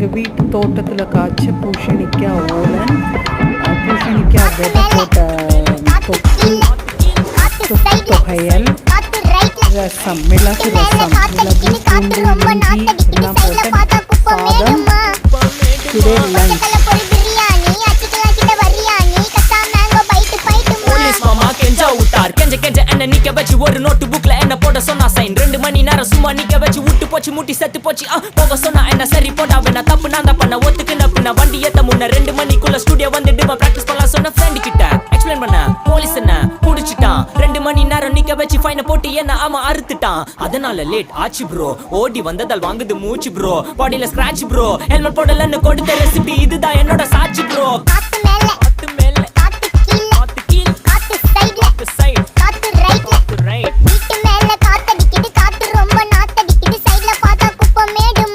எங்கள் வீட்டு தோட்டத்தில் காய்ச்ச பூசணிக்காய் ஓலன், பூசணிக்காய் விதை போட்ட தொக்கு, தொக்கு தொகையல், ரசம், மிளகு ரசம், மிளகு பூண்டு இஞ்சி எல்லாம் போட்ட சாதம். Today lunch. என்ன நிக்க வச்சு ஒரு நோட்டு புக்ல என்ன போட சொன்னா சைன் 2 மணி நேரம் சும்மா நிக்க வச்சு விட்டு போச்சு முட்டி செத்து போச்சு. போக சொன்னா என்ன சரி போட்டா வேணா தப்பு நான் தான் பண்ண ஒத்துக்குன பின்ன வண்டி ஏத்த முன்ன 2 மணிக்குள்ள ஸ்டுடியோ வந்துட்டு பிராக்டிஸ் பண்ணலாம் சொன்ன ஃப்ரெண்ட் கிட்ட எக்ஸ்பிளைன் பண்ண போலீஸ் என்ன புடிச்சிட்டான். 2 மணி நேரம் நிக்க வச்சு ஃபைனை போட்டு என்ன ஆமா அறுத்துட்டான். அதனால லேட் ஆச்சு ப்ரோ, ஓடி வந்ததால் வாங்குது மூச்சு ப்ரோ, பாடியில ஸ்கிராட்ச் ப்ரோ, ஹெல்மெட் போடலன்னு கொடுத்த ரெசிபி இதுதான் என்னோட சாட்சி ப்ரோ.